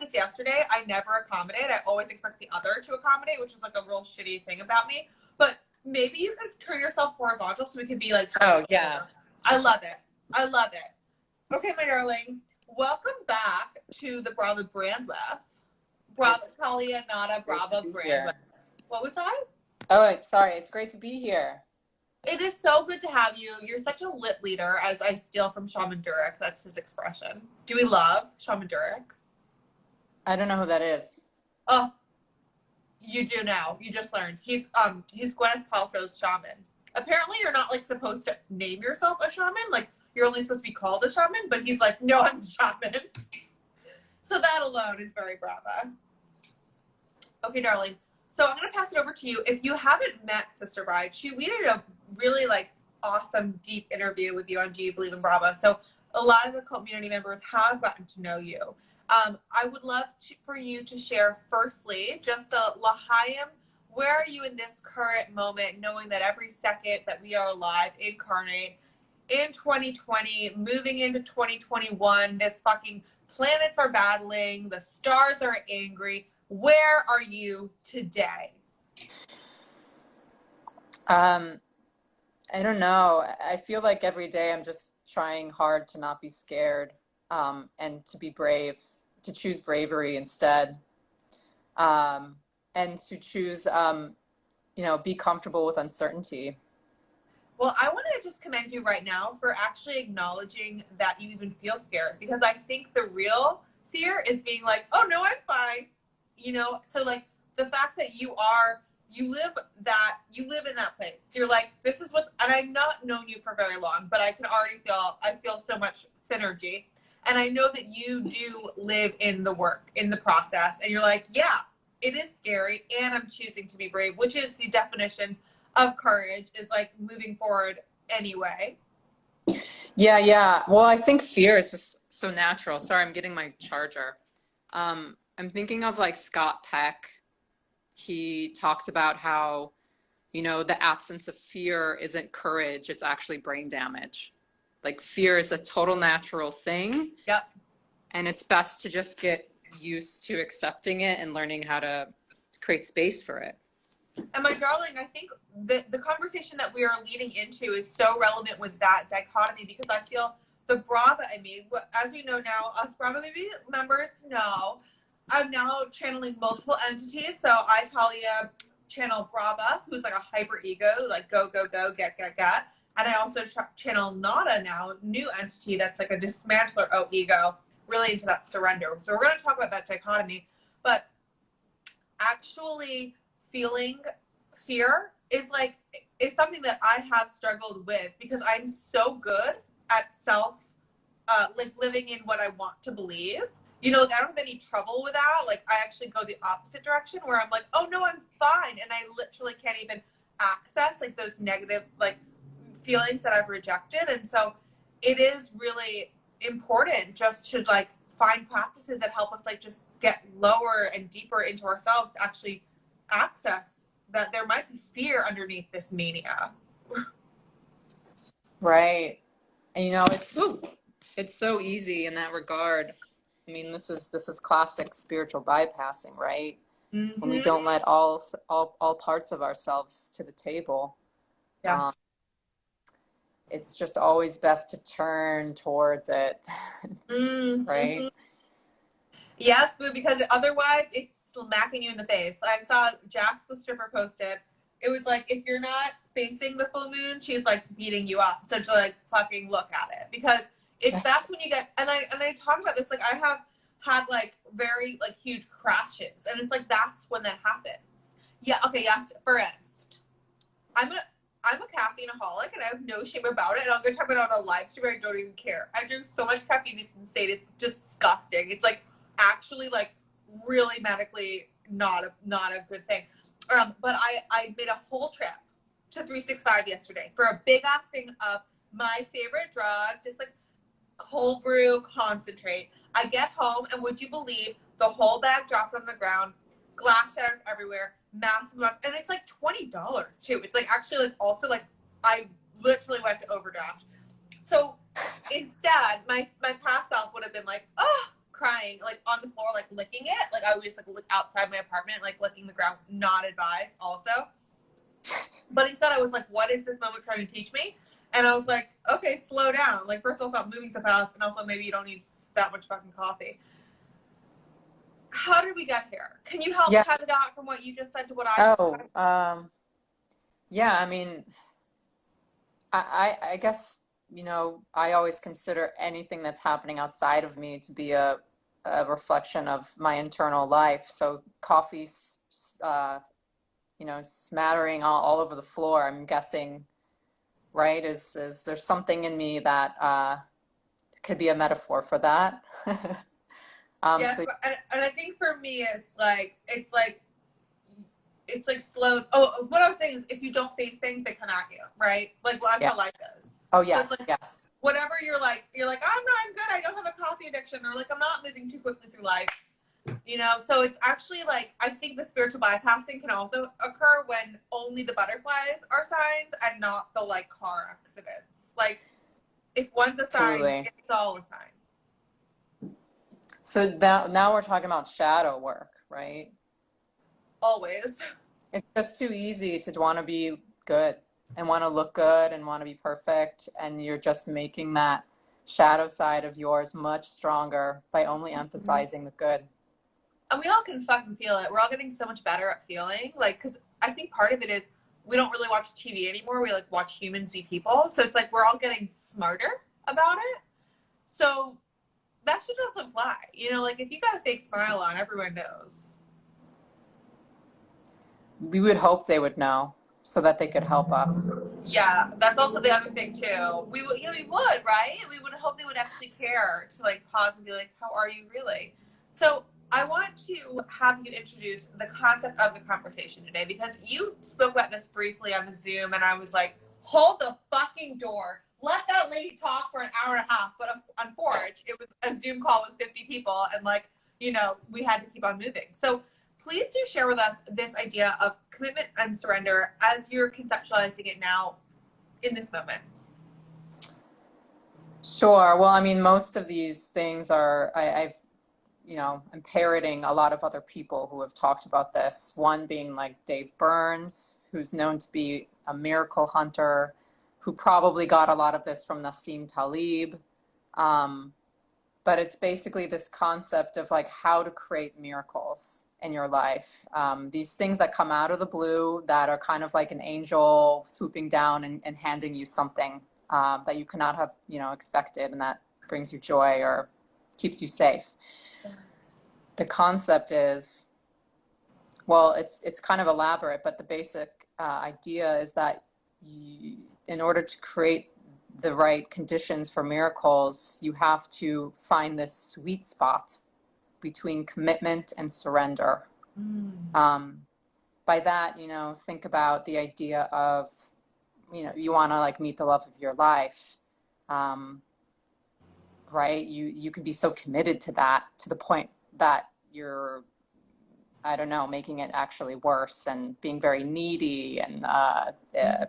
this yesterday. I never accommodate. I always expect the other to accommodate, which is like a real shitty thing about me. But maybe you could turn yourself horizontal so we can be like, oh yeah, I love it. I love it. Okay, my darling, welcome back to the Brava brand with Brava Talia, not a Brava brand with. What was that? Oh, wait, sorry. It's great to be here. It is so good to have you. You're such a lit leader, as I steal from Shaman Durek. That's his expression. Do we love Shaman Durek? I don't know who that is. Oh, you do now. You just learned. He's Gwyneth Paltrow's shaman. Apparently, you're not like supposed to name yourself a shaman. Like you're only supposed to be called a shaman. But he's like, no, I'm a shaman. So that alone is very Brava. Okay, darling. So I'm gonna pass it over to you. If you haven't met Sisterbride, we did a really like awesome, deep interview with you on Do You Believe in Brava? So a lot of the community members have gotten to know you. I would love for you to share firstly, just a L'chaim, where are you in this current moment, knowing that every second that we are alive, incarnate, in 2020, moving into 2021, this fucking planets are battling, the stars are angry. Where are you today? I don't know. I feel like every day I'm just trying hard to not be scared, and to be brave, to choose bravery instead, and to choose, be comfortable with uncertainty. Well, I want to just commend you right now for actually acknowledging that you even feel scared, because I think the real fear is being like, oh no, I'm fine. So like the fact that you live in that place. You're like, this is and I've not known you for very long, but I can already feel so much synergy. And I know that you do live in the work, in the process. And you're like, yeah, it is scary. And I'm choosing to be brave, which is the definition of courage, is like moving forward anyway. Yeah. Well, I think fear is just so natural. Sorry, I'm getting my charger. I'm thinking of like Scott Peck. He talks about how, the absence of fear isn't courage, it's actually brain damage. Like fear is a total natural thing. Yep. And it's best to just get used to accepting it and learning how to create space for it. And my darling, I think the conversation that we are leading into is so relevant with that dichotomy, because I feel the Brava in me, as you know now, us Brava Baby members know, I'm now channeling multiple entities. So I, Talia, channel Brava, who's like a hyper ego, like go, go, go, get. And I also channel Nada now, new entity that's like a dismantler ego, really into that surrender. So we're going to talk about that dichotomy. But actually feeling fear is something that I have struggled with, because I'm so good at living in what I want to believe. I don't have any trouble with that. Like, I actually go the opposite direction, where I'm like, oh no, I'm fine. And I literally can't even access like those negative like feelings that I've rejected. And so it is really important just to like find practices that help us like just get lower and deeper into ourselves to actually access that there might be fear underneath this mania. Right. And it's so easy in that regard. I mean, this is classic spiritual bypassing, right? Mm-hmm. When we don't let all parts of ourselves to the table. Yes. It's just always best to turn towards it, mm-hmm. Right? Yes, boo, because otherwise it's smacking you in the face. I saw Jax the stripper posted. It was like, if you're not facing the full moon, she's like beating you up. So to like fucking look at it, because that's when you get, and I talk about this, like I have had like very like huge crashes, and it's like that's when that happens. Yeah, okay, yes, for instance, I'm a caffeineaholic, and I have no shame about it, and I'm gonna talk about it on a live stream. I don't even care. I drink so much caffeine, it's insane. It's disgusting. It's like actually like really medically not a good thing. But I made a whole trip to 365 yesterday for a big ass thing of my favorite drug, just like cold brew concentrate. I get home, and would you believe the whole bag dropped on the ground, glass shatters everywhere, massive amounts, and it's like $20 too. It's like actually like also like I literally went to overdraft. So instead, my past self would have been like, oh, crying, like on the floor, like licking it. Like I would just like look outside my apartment, like licking the ground. Not advised, also. But instead, I was like, "What is this moment trying to teach me?" And I was like, "Okay, slow down. Like, first of all, stop moving so fast, and also maybe you don't need that much fucking coffee." How did we get here? Can you help Yeah. tie the dot from what you just said to what I just said? Yeah, I mean, I guess, I always consider anything that's happening outside of me to be a reflection of my internal life. So coffee, smattering all over the floor, I'm guessing, right? Is there's something in me that could be a metaphor for that. Yes, So and I think for me, it's like slow. Oh, what I was saying is, if you don't face things, they come at you, right? Like, well, that's yeah. how life is. Oh, So it's yes, like yes. whatever I'm good. I don't have a coffee addiction, or like I'm not moving too quickly through life. So it's actually like, I think the spiritual bypassing can also occur when only the butterflies are signs and not the like car accidents. Like, if one's a sign, Absolutely. it's all a sign. So now we're talking about shadow work, right? Always. It's just too easy to want to be good and want to look good and want to be perfect, and you're just making that shadow side of yours much stronger by only emphasizing the good. And we all can fucking feel it. We're all getting so much better at feeling. Like, because I think part of it is we don't really watch TV anymore. We like watch humans be people. So it's like we're all getting smarter about it. So that should also apply. Like if you got a fake smile on, everyone knows. We would hope they would know so that they could help us. Yeah, that's also the other thing too. We would, right? We would hope they would actually care to like pause and be like, "How are you really?" So I want to have you introduce the concept of the conversation today, because you spoke about this briefly on the Zoom, and I was like, "Hold the fucking door! Let that lady talk for an hour and a half." But on Forge, it was a Zoom call with 50 people, and we had to keep on moving. So please do share with us this idea of commitment and surrender as you're conceptualizing it now in this moment. Sure. Well, I mean, most of these things I'm parroting a lot of other people who have talked about this. One being like Dave Burns, who's known to be a miracle hunter, who probably got a lot of this from Nassim Taleb. But it's basically this concept of like how to create miracles in your life. These things that come out of the blue that are kind of like an angel swooping down and handing you something that you cannot have, expected, and that brings you joy or keeps you safe. The concept is, well, it's kind of elaborate, but the basic idea is that in order to create the right conditions for miracles, you have to find this sweet spot between commitment and surrender. By that, think about the idea of, you want to like meet the love of your life, right? You could be so committed to that to the point that you're, I don't know, making it actually worse and being very needy and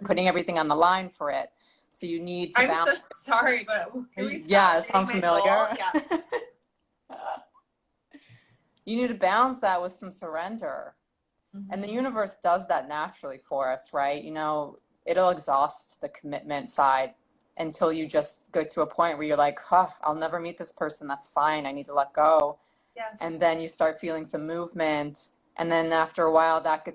putting everything on the line for it. So you need to balance. I'm so sorry, but can we Yeah, stop it sounds dating my goal? familiar. Yeah. You need to balance that with some surrender. And the universe does that naturally for us, right? It'll exhaust the commitment side until you just go to a point where you're like, I'll never meet this person. That's fine. I need to let go. Yes. And then you start feeling some movement. And then after a while, that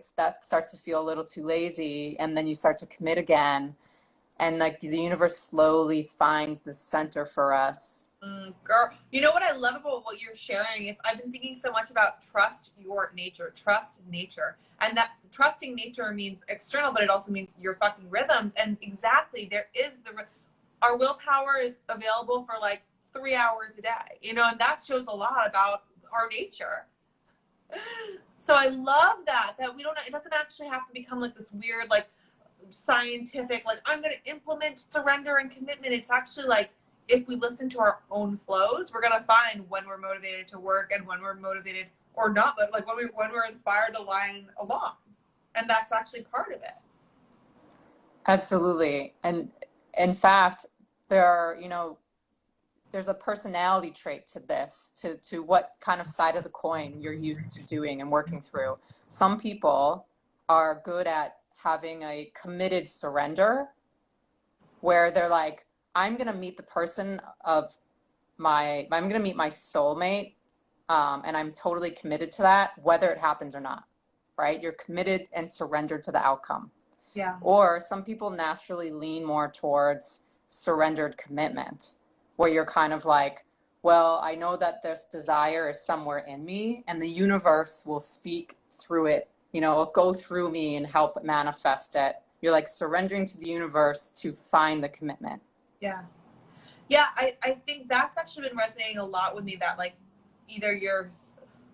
starts to feel a little too lazy. And then you start to commit again. And like the universe slowly finds the center for us. Girl, you know what I love about what you're sharing is I've been thinking so much about trust your nature, trust nature. And that trusting nature means external, but it also means your fucking rhythms. And exactly, our willpower is available for like 3 hours a day, and that shows a lot about our nature. So I love that it doesn't actually have to become like this weird, like scientific, like I'm going to implement surrender and commitment. It's actually like, if we listen to our own flows, we're going to find when we're motivated to work and when we're motivated or not, but like when we're inspired to line along. And that's actually part of it. Absolutely. And in fact, there are, there's a personality trait to this, to what kind of side of the coin you're used to doing and working through. Some people are good at having a committed surrender where they're like, I'm going to meet the person of I'm going to meet my soulmate, and I'm totally committed to that, whether it happens or not, right? You're committed and surrendered to the outcome. Yeah. Or some people naturally lean more towards surrendered commitment, where you're kind of like, well, I know that this desire is somewhere in me and the universe will speak through it, it'll go through me and help manifest it. You're like surrendering to the universe to find the commitment. Yeah. Yeah, I think that's actually been resonating a lot with me, that like either you're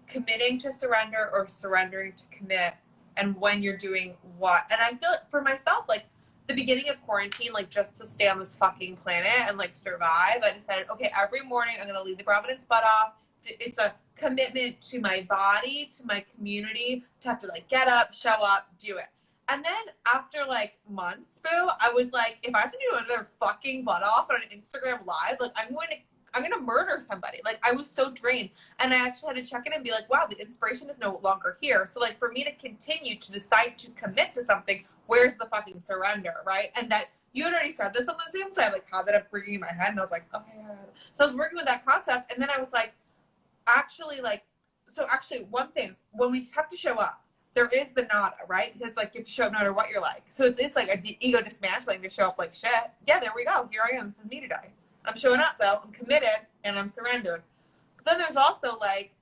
committing to surrender or surrendering to commit, and when you're doing what. And I feel for myself, like the beginning of quarantine, like just to stay on this fucking planet and like survive, I decided, okay, every morning I'm going to leave the Providence butt off. It's a commitment to my body, to my community, to have to like get up, show up, do it. And then after like months, boo, I was like, if I have to do another fucking butt off on an Instagram live, like I'm going to murder somebody. Like I was so drained, and I actually had to check in and be like, wow, the inspiration is no longer here. So like for me to continue to decide to commit to something, where's the fucking surrender, right? And that you had already said this on the Zoom, so I like had that up ringing in my head, and I was like, okay. So I was working with that concept, and then I was like, actually one thing, when we have to show up, there is the nada, right? Because like you have to show up no matter what you're like. So it's like a ego dismantling to show up like shit. Yeah, there we go. Here I am. This is me today. I'm showing up though. I'm committed and I'm surrendered. But then there's also like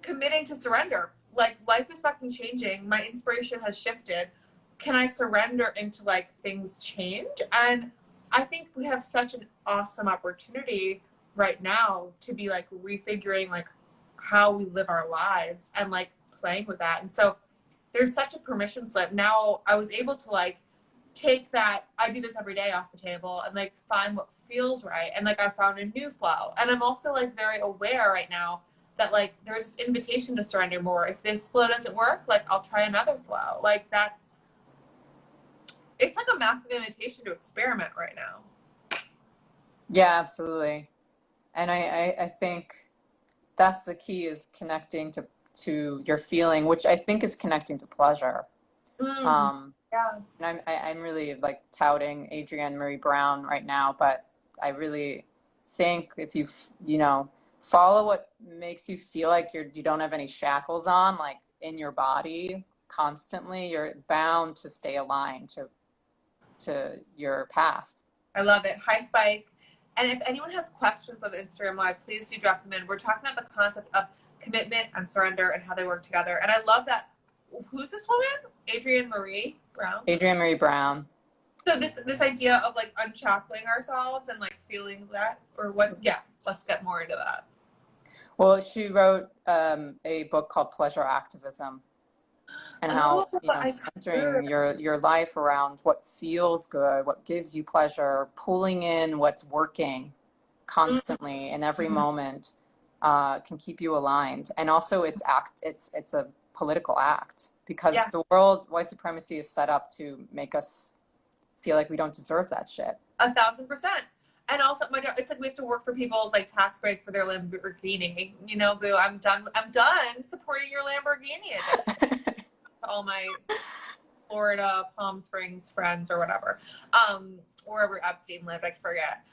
committing to surrender. Like life is fucking changing. My inspiration has shifted. Can I surrender into like things change? And I think we have such an awesome opportunity right now to be like refiguring like how we live our lives and like playing with that. And so there's such a permission slip. Now I was able to like take that, I do this every day, off the table and like find what feels right. And like I found a new flow. And I'm also like very aware right now that like there's this invitation to surrender more. If this flow doesn't work, like I'll try another flow. Like it's like a massive invitation to experiment right now. Yeah, absolutely. And I think that's the key, is connecting to your feeling, which I think is connecting to pleasure. Yeah. And I'm really like touting Adrienne Marie Brown right now, but I really think if you follow what makes you feel like you don't have any shackles on, like in your body constantly, you're bound to stay aligned to your path. I love it. Hi, Spike. And if anyone has questions on the Instagram Live, please do drop them in. We're talking about the concept of commitment and surrender and how they work together. And I love that. Who's this woman? Adrienne Marie Brown? Adrienne Marie Brown. So this idea of like unshackling ourselves and like feeling that, or what? Yeah, let's get more into that. Well, she wrote a book called Pleasure Activism, and how centering your life around what feels good, what gives you pleasure, pulling in what's working constantly in every moment can keep you aligned. And also it's a political act, because the world, white supremacy, is set up to make us feel like we don't deserve that shit. 1,000%. And also, it's like we have to work for people's like tax break for their Lamborghini. Boo, I'm done supporting your Lamborghini. All my Florida, Palm Springs friends or whatever, wherever Epstein lived, I forget.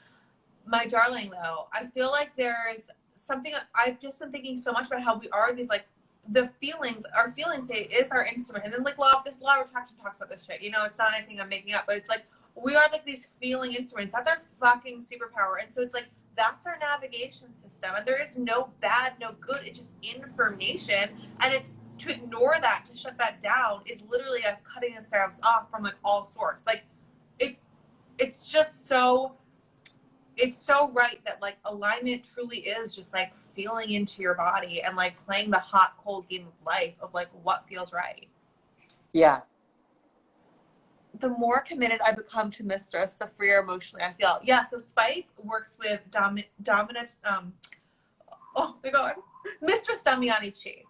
My darling, though, I feel like there's something, I've just been thinking so much about how we are these like, the feelings, our feeling state is our instrument. And then like this law of attraction talks about this shit. It's not anything I'm making up, but it's like, we are like these feeling instruments. That's our fucking superpower. And so it's like, that's our navigation system. And there is no bad, no good. It's just information. And it's to ignore that, to shut that down, is literally like cutting ourselves off from like all sorts. Like it's just so, it's so right that like alignment truly is just like feeling into your body and like playing the hot, cold game of life of like what feels right. Yeah. The more committed I become to Mistress, the freer emotionally I feel. Yeah, so Spike works with dominant, oh my God, Mistress Damiani Chi.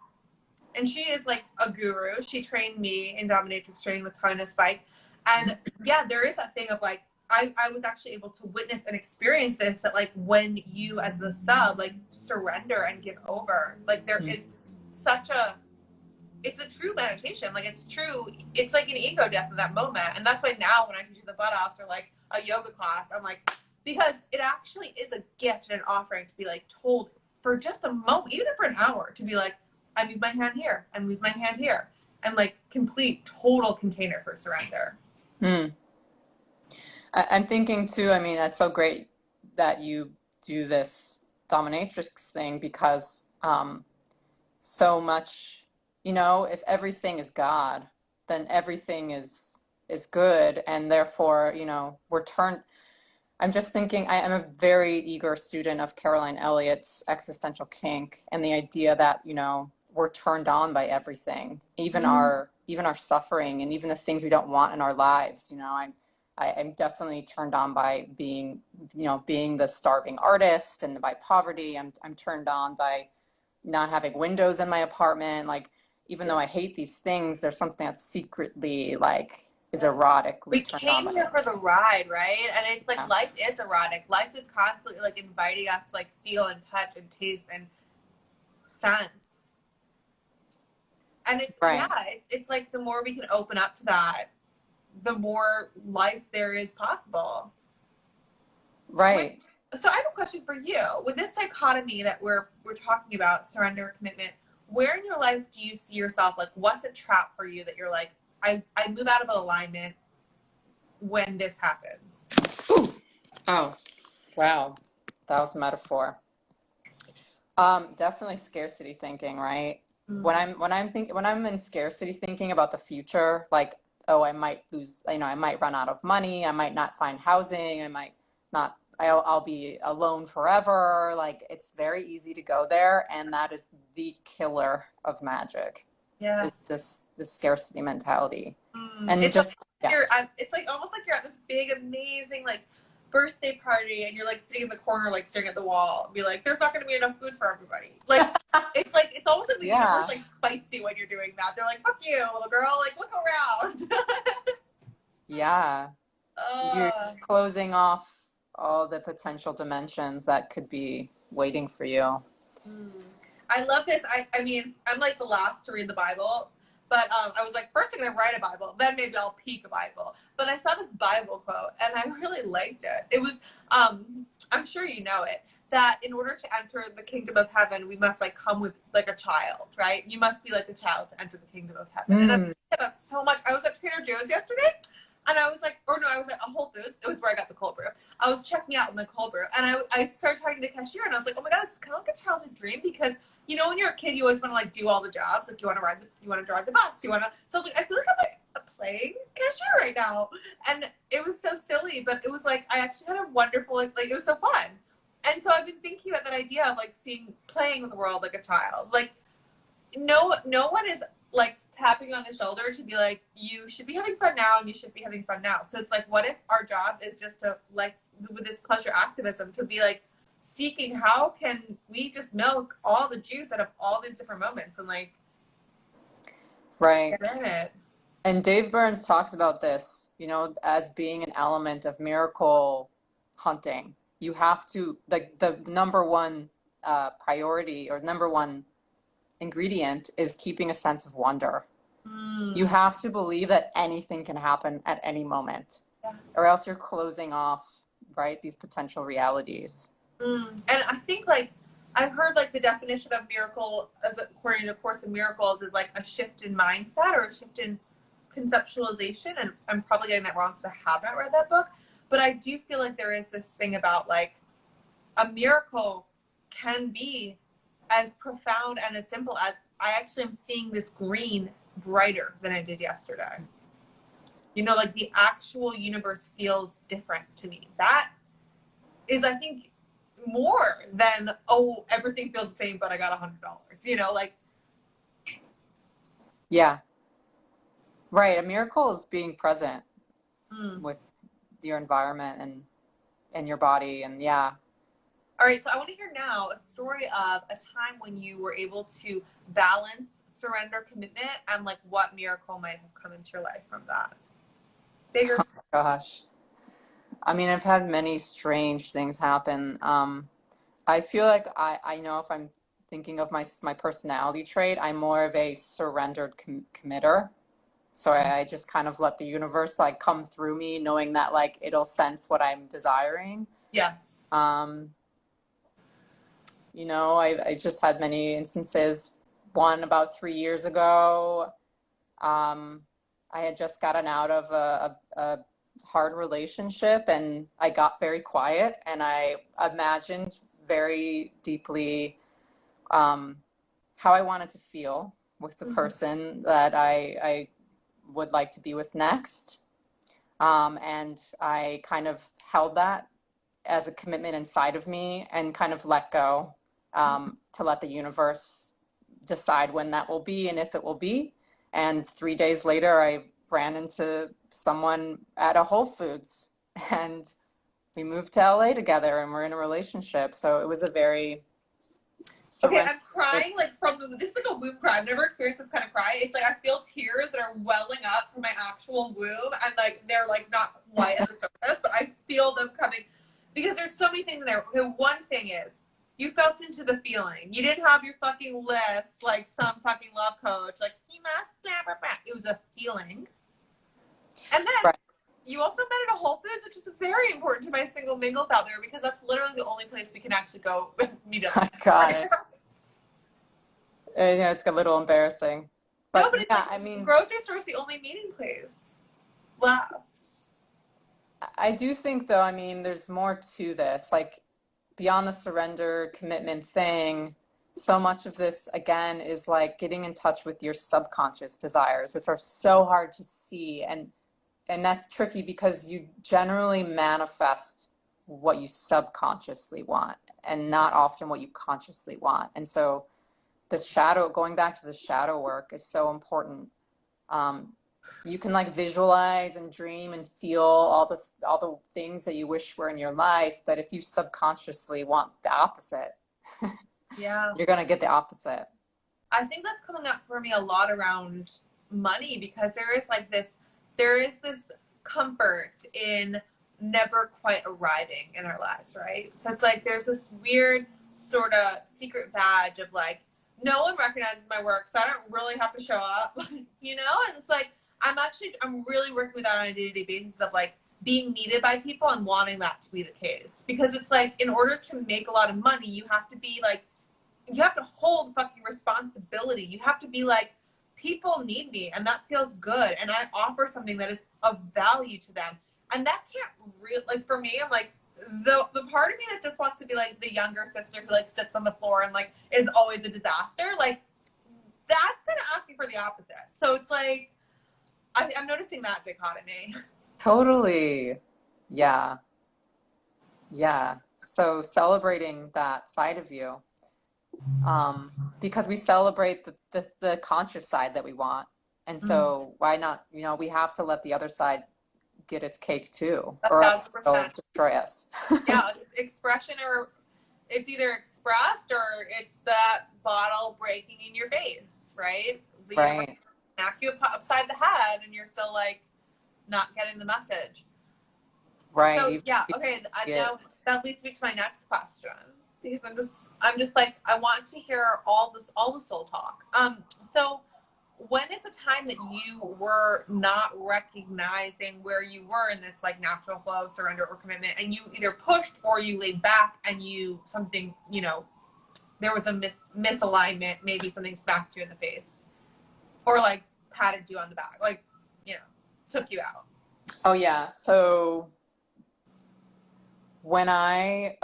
And she is like a guru. She trained me in dominatrix training with Tanya Spike. And yeah, there is that thing of like, I was actually able to witness and experience this, that like when you as the sub like surrender and give over, like there is such a, it's a true meditation. Like it's true. It's like an ego death in that moment. And that's why now when I teach the buttocks or like a yoga class, I'm like, because it actually is a gift and an offering to be like told for just a moment, even for an hour, to be like, I move my hand here, I move my hand here, and like complete total container for surrender. I'm thinking too, I mean, that's so great that you do this dominatrix thing because so much, you know, if everything is God, then everything is good, and therefore, you know, we're turned. I'm just thinking, I am a very eager student of Caroline Elliott's Existential Kink, and the idea that, you know, we're turned on by everything, even our suffering, and even the things we don't want in our lives. You know, I'm definitely turned on by being, you know, being the starving artist, and by poverty. I'm turned on by not having windows in my apartment. Like, even though I hate these things, there's something that's secretly like is erotically We turned on came by here it. for the ride, right? And it's like Yeah. life is erotic. Life is constantly like inviting us to like feel and touch and taste and sense. And it's Right. yeah, it's like the more we can open up to that, the more life there is possible. Right. So I have a question for you. With this dichotomy that we're talking about, surrender, commitment, where in your life do you see yourself? Like, what's a trap for you that you're like, I move out of alignment when this happens? Ooh. Oh, wow. That was a metaphor. Definitely scarcity thinking, right? When I'm in scarcity thinking about the future, like, oh, I might lose, you know, I might run out of money, I might not find housing, I might not, I'll be alone forever. Like, it's very easy to go there, and that is the killer of magic. Yeah. Is this scarcity mentality. And It's just like it's like almost like you're at this big, amazing like birthday party, and you're like sitting in the corner, like staring at the wall, and be like, "There's not going to be enough food for everybody." Like it's almost like the universe like spites you when you're doing that. They're like, "Fuck you, little girl! Like look around." Yeah. You're closing off all the potential dimensions that could be waiting for you. I love this. I mean, I'm like the last to read the Bible, but I was like, first I'm going to write a Bible, then maybe I'll peek a Bible. But I saw this Bible quote, and I really liked it. It was, I'm sure you know it, that in order to enter the kingdom of heaven, we must like come with like a child, right? You must be like a child to enter the kingdom of heaven. And I love that so much. I was at Trader Joe's yesterday, and I was like, or no, I was at a Whole Foods. It was where I got the cold brew. I was checking out in the cold brew, and I started talking to the cashier, and I was like, oh my God, this is kind of like a childhood dream, because you know, when you're a kid, you always want to like do all the jobs. Like you want to drive the bus. You want to. So I was like, I feel like I'm like playing cashier right now, and it was so silly, but it was like I actually had a wonderful like it was so fun. And so I've been thinking about that idea of like playing with the world like a child. Like no one is like tapping you on the shoulder to be like, you should be having fun now, and you should be having fun now. So it's like, what if our job is just to like with this pleasure activism to be like seeking how can we just milk all the juice out of all these different moments and like Right. get in it. And Dave Burns talks about this, you know, as being an element of miracle hunting. You have to, like, the number one priority or number one ingredient is keeping a sense of wonder. You have to believe that anything can happen at any moment, or else you're closing off, right, these potential realities. And I think like I've heard like the definition of miracle, as according to Course in Miracles, is like a shift in mindset or a shift in conceptualization. And I'm probably getting that wrong because I have not read that book, but I do feel like there is this thing about like a miracle can be as profound and as simple as I actually am seeing this green brighter than I did yesterday. You know, like the actual universe feels different to me. That is, I think, more than, oh, everything feels the same, but I got $100. You know, like. Yeah. Right. A miracle is being present with your environment and your body. And yeah. All right. So I want to hear now a story of a time when you were able to balance surrender, commitment, and like what miracle might have come into your life from that. Bigger. Oh, gosh. I mean, I've had many strange things happen. I feel like I know if I'm thinking of my personality trait, I'm more of a surrendered committer. So I just kind of let the universe like come through me, knowing that like it'll sense what I'm desiring. Yes. Um, I just had many instances. One about 3 years ago, um, I had just gotten out of a hard relationship and I got very quiet and I imagined very deeply how I wanted to feel with the Mhm. person that I would like to be with next. And I kind of held that as a commitment inside of me and kind of let go to let the universe decide when that will be and if it will be. And 3 days later, I ran into someone at a Whole Foods and we moved to LA together and we're in a relationship. So it was a very Okay, surrender. I'm crying like from this is like a womb cry. I've never experienced this kind of cry. It's like I feel tears that are welling up from my actual womb, and like they're like not white at the surface, but I feel them coming because there's so many things in there. Okay, one thing is you felt into the feeling. You didn't have your fucking list like some fucking love coach, like you must blah blah blah. It was a feeling, and then Right. you also met at a Whole Foods, which is very important to my single mingles out there because that's literally the only place we can actually go meet up. I got it. Yeah, it's a little embarrassing. No, But but it's yeah, like I mean, grocery store is the only meeting place. Wow. I do think though, I mean, there's more to this. Like beyond the surrender commitment thing, so much of this again is like getting in touch with your subconscious desires, which are so hard to see. And that's tricky because you generally manifest what you subconsciously want and not often what you consciously want. And so going back to the shadow work is so important. Um, you can like visualize and dream and feel all the things that you wish were in your life, but if you subconsciously want the opposite, Yeah. you're gonna get the opposite. I think that's coming up for me a lot around money because there is this comfort in never quite arriving in our lives, right? So it's like there's this weird sort of secret badge of like no one recognizes my work, so I don't really have to show up, you know? And it's like I'm really working with that on a day-to-day basis of like being needed by people and wanting that to be the case. Because it's like in order to make a lot of money, you have to be like you have to hold fucking responsibility. You have to be like, people need me and that feels good. And I offer something that is of value to them. And that can't really, like for me, I'm like, the part of me that just wants to be like the younger sister who like sits on the floor and like is always a disaster, like that's kind of asking for the opposite. So it's like, I'm noticing that dichotomy. Totally. Yeah. Yeah. So celebrating that side of you, because we celebrate the conscious side that we want. And so why not, we have to let the other side get its cake too, or else it'll 1,000%. destroy us. Yeah, it's expression or it's either expressed or it's that bottle breaking in your face, right? The universe Right. smack you upside the head and you're still like not getting the message. Right. So Even yeah, if you okay. see it. Now that leads me to my next question because I'm just like I want to hear all the soul talk. So when is the time that you were not recognizing where you were in this like natural flow of surrender or commitment and you either pushed or you laid back and there was a misalignment, maybe something smacked you in the face or like patted you on the back, like, took you out? Oh yeah. So when I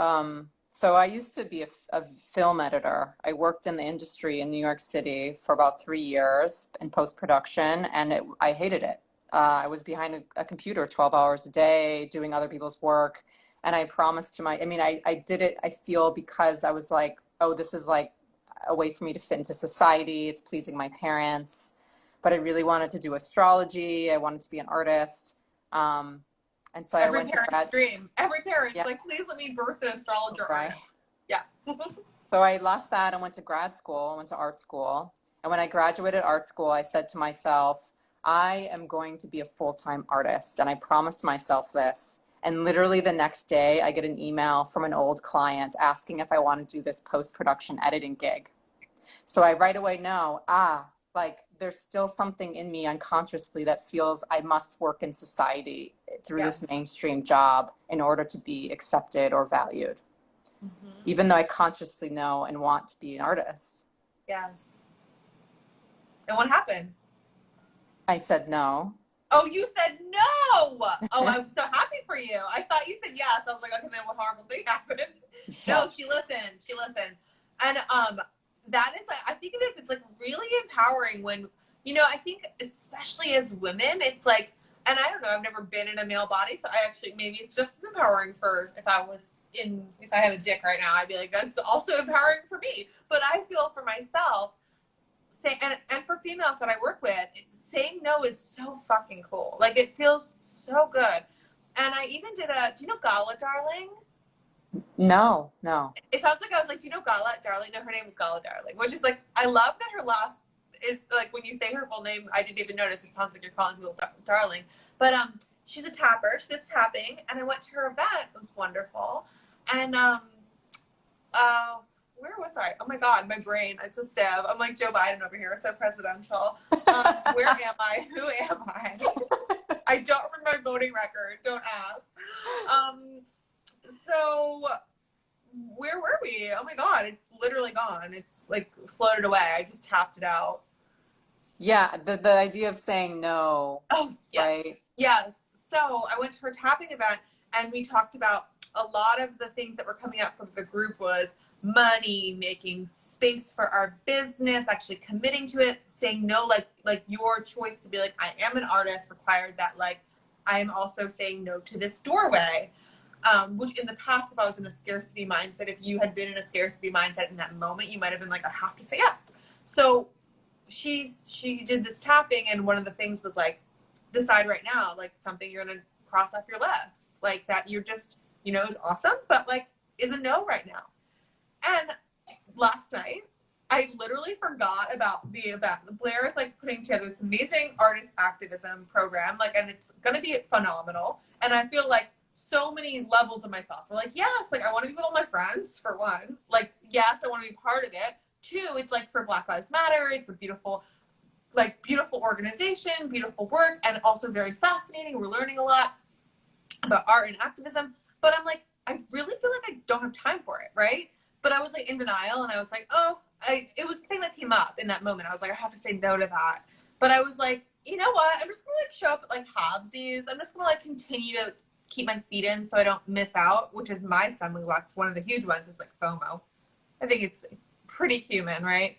used to be a film editor. I worked in the industry in New York City for about 3 years in post-production, and I hated it. I was behind a computer 12 hours a day doing other people's work. And I promised I did it, I feel, because I was like, oh, this is like a way for me to fit into society. It's pleasing my parents. But I really wanted to do astrology. I wanted to be an artist. And so I Every went to parent's dream. Every parent's yeah, like, please let me birth an astrologer. right. Yeah. So I left that and went to grad school, I went to art school. And when I graduated art school, I said to myself, I am going to be a full-time artist. And I promised myself this. And literally the next day, I get an email from an old client asking if I want to do this post-production editing gig. So I right away know, like there's still something in me unconsciously that feels I must work in society through this mainstream job in order to be accepted or valued, even though I consciously know and want to be an artist. Yes. And what happened? I said no. Oh, you said no. Oh, I'm so happy for you. I thought you said yes. I was like, okay, then what horrible thing happened? Yeah. No, she listened. She listened. And that is, I think it is. It's like really empowering when, you know, I think especially as women, it's like, and I don't know, I've never been in a male body, so I actually, maybe it's just as empowering for if I had a dick right now, I'd be like, that's also empowering for me. But I feel for myself, and for females that I work with, saying no is so fucking cool. Like it feels so good. And I even did do you know Gala Darling? No. It sounds like I was like, do you know Gala Darling? No, her name is Gala Darling, which is like, I love that her last is like, when you say her full name, I didn't even notice. It sounds like you're calling people Darling. But she's a tapper. She does tapping. And I went to her event. It was wonderful. And where was I? Oh my God, my brain. It's a sieve. I'm like Joe Biden over here, so presidential. Where am I? Who am I? I don't remember my voting record. Don't ask. So where were we? Oh my God, it's literally gone. It's like floated away. I just tapped it out. Yeah, the idea of saying no. Oh, yes. Right? Yes. So I went to her tapping event and we talked about a lot of the things that were coming up from the group was money, making space for our business, actually committing to it, saying no, like your choice to be like, I am an artist required that, like, I am also saying no to this doorway. Which in the past, if I was in a scarcity mindset, if you had been in a scarcity mindset in that moment, you might have been like, I have to say yes. So she did this tapping, and one of the things was like, decide right now, like something you're going to cross off your list, like that you're just, you know, is awesome, but like is a no right now. And last night, I literally forgot about the event. Blair is like putting together this amazing artist activism program, like, and it's going to be phenomenal. And I feel like so many levels of myself are like, yes, like I want to be with all my friends for one. Like, yes, I want to be part of it. Two, it's like for Black Lives Matter. It's a beautiful organization, beautiful work, and also very fascinating. We're learning a lot about art and activism. But I'm like, I really feel like I don't have time for it, right? But I was like in denial, and I was like, it was the thing that came up in that moment. I was like, I have to say no to that. But I was like, you know what? I'm just gonna like show up at like halvesies. I'm just gonna like continue to keep my feet in so I don't miss out, which is my stumbling block. One of the huge ones is like FOMO. I think it's pretty human, right?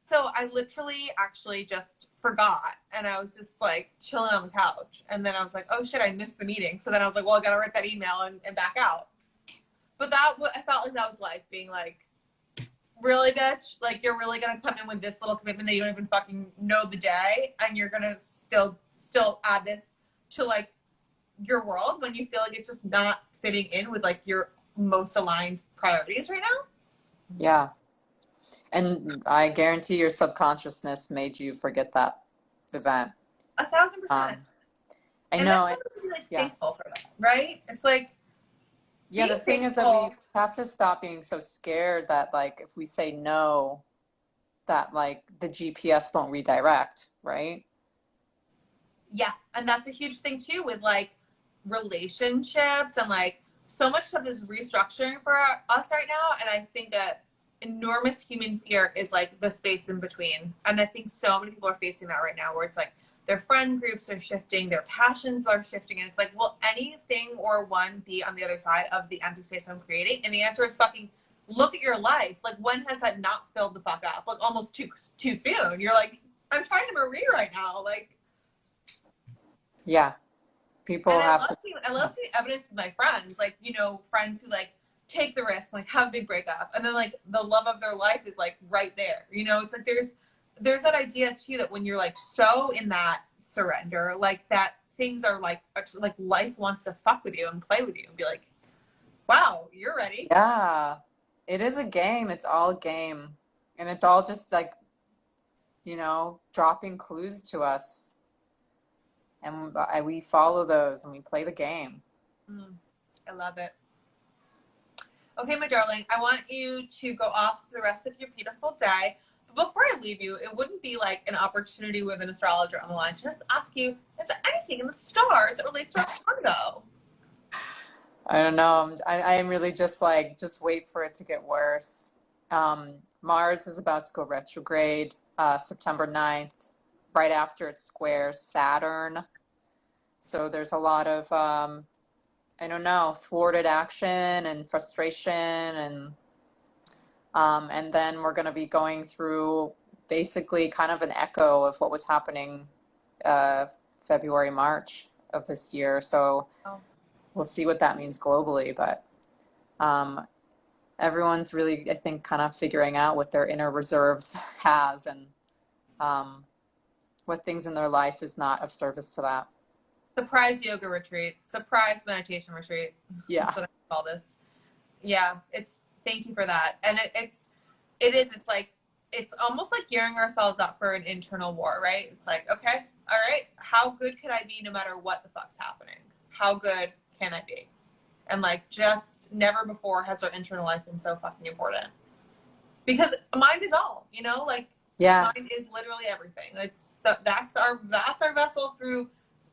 So I literally actually just forgot, and I was just like chilling on the couch, and then I was like, oh shit, I missed the meeting. So then I was like, well, I gotta write that email and back out. But I felt like that was life being like, really, bitch? Like, you're really gonna come in with this little commitment that you don't even fucking know the day, and you're gonna still add this to like your world when you feel like it's just not fitting in with like your most aligned priorities right now? Yeah. And I guarantee your subconsciousness made you forget that event. 1,000%. I know. And that's be like thankful for that, right? It's like, yeah, the thing is that we have to stop being so scared that like if we say no, that like the GPS won't redirect, right? Yeah, and that's a huge thing too with like relationships, and like so much stuff is restructuring for us right now. And I think that enormous human fear is like the space in between. And I think so many people are facing that right now, where it's like their friend groups are shifting, their passions are shifting, and it's like, will anything or one be on the other side of the empty space I'm creating? And the answer is fucking look at your life. Like, when has that not filled the fuck up? Like, almost too soon. You're like, I'm trying to Marie right now. Like, yeah, people and have I love seeing evidence with my friends, like, you know, friends who like take the risk, like have a big breakup, and then like the love of their life is like right there. You know, it's like there's that idea too that when you're like so in that surrender, like that things are like life wants to fuck with you and play with you and be like, wow, you're ready. Yeah, it is a game. It's all a game, and it's all just like, you know, dropping clues to us, and we follow those and we play the game. Mm, I love it. Okay, my darling, I want you to go off to the rest of your beautiful day. But before I leave you, it wouldn't be like an opportunity with an astrologer on the line to just ask you, is there anything in the stars that relates to our condo? I don't know. I am really just like, just wait for it to get worse. Mars is about to go retrograde September 9th, right after it squares Saturn. So there's a lot of, I don't know, thwarted action and frustration, and then we're going to be going through basically kind of an echo of what was happening February, March of this year. So Oh, we'll see what that means globally, but everyone's really, I think, kind of figuring out what their inner reserves has, and what things in their life is not of service to that. surprise yoga retreat, surprise meditation retreat. Yeah. That's what I call this. Yeah, thank you for that. And it's like, it's almost like gearing ourselves up for an internal war, right? It's like, okay, all right, how good can I be no matter what the fuck's happening? How good can I be? And like, just never before has our internal life been so fucking important. Because mind is all, like, Yeah. mind is literally everything. That's our vessel through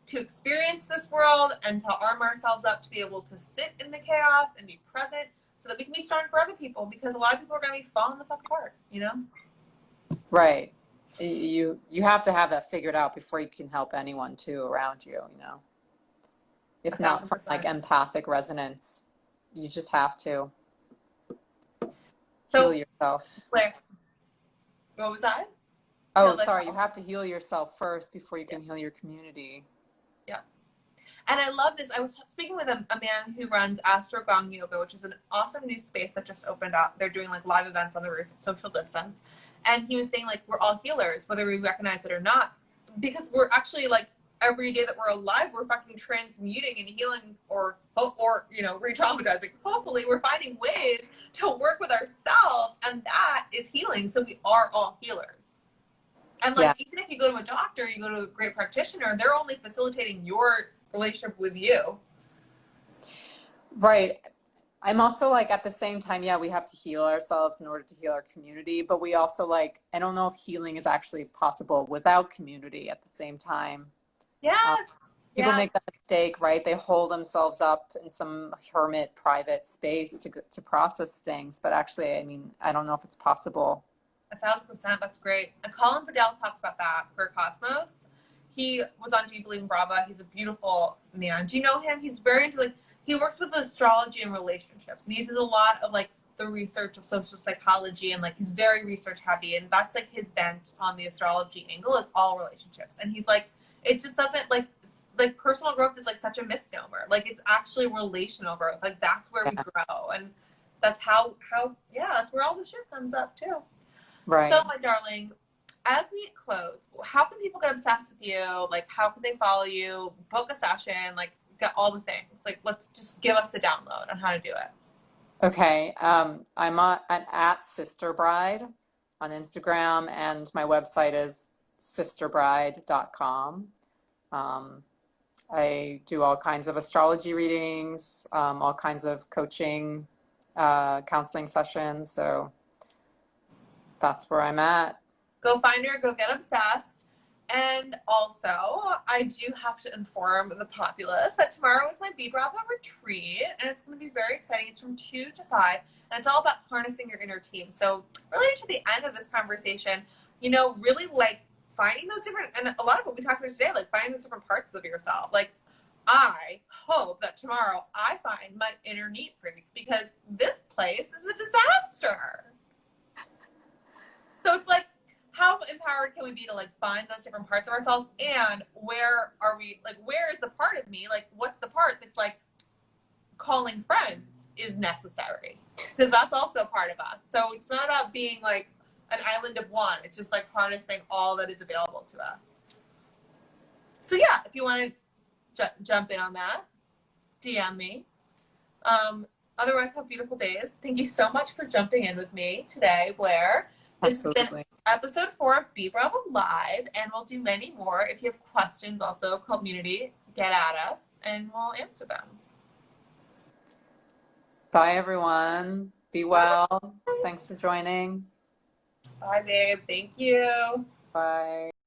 to experience this world and to arm ourselves up to be able to sit in the chaos and be present so that we can be strong for other people, because a lot of people are going to be falling the fuck apart, Right. You have to have that figured out before you can help anyone too around you, If not from like 1,000%. empathic resonance, you just have to So, heal yourself. Claire, what was that? Oh, sorry. You have to heal yourself first before you can heal your community. Yeah. And I love this. I was speaking with a man who runs Astro Gong Yoga, which is an awesome new space that just opened up. They're doing like live events on the roof, social distance. And he was saying like, we're all healers, whether we recognize it or not, because we're actually like, every day that we're alive, we're fucking transmuting and healing or re-traumatizing. Hopefully we're finding ways to work with ourselves, and that is healing. So we are all healers. And like, even if you go to a doctor, you go to a great practitioner, they're only facilitating your relationship with you. Right. I'm also like, at the same time, we have to heal ourselves in order to heal our community, but we also like, I don't know if healing is actually possible without community at the same time. Yes. People make that mistake, right? They hold themselves up in some hermit private space to process things, but actually, I mean, I don't know if it's possible. 1,000%. That's great. And Colin Bedell talks about that for Cosmos. He was on Do You Believe in Brava? He's a beautiful man. Do you know him? He's very into he works with astrology and relationships, and he uses a lot of like the research of social psychology, and like he's very research heavy, and that's like his bent on the astrology angle is all relationships. And he's like, it just doesn't like personal growth is like such a misnomer. Like, it's actually relational growth. Like, that's where we grow, and that's how that's where all the shit comes up too. Right. So, my darling, as we close, how can people get obsessed with you? Like, how can they follow you, book a session, like, get all the things? Like, let's just give us the download on how to do it. Okay. I'm at Sisterbride on Instagram, and my website is sisterbride.com. I do all kinds of astrology readings, all kinds of coaching, counseling sessions. So that's where I'm at. Go find her, go get obsessed. And also, I do have to inform the populace that tomorrow is my Be Brava retreat, and it's going to be very exciting. It's from 2 to 5, and it's all about harnessing your inner team. So related to the end of this conversation, really like finding those different, and a lot of what we talked about today, like finding those different parts of yourself. Like, I hope that tomorrow I find my inner neat freak, because this place is a disaster. So it's like, how empowered can we be to like find those different parts of ourselves, and where are we, like, where is the part of me, like, what's the part that's like calling friends is necessary, because that's also part of us. So it's not about being like an island of one, it's just like harnessing all that is available to us. So yeah, if you want to jump in on that, DM me. Otherwise, have beautiful days. Thank you so much for jumping in with me today, Blair. This has been episode 4 of Be Brava Live, and we'll do many more. If you have questions, also, community, get at us, and we'll answer them. Bye, everyone. Be well. Thanks for joining. Bye, babe. Thank you. Bye.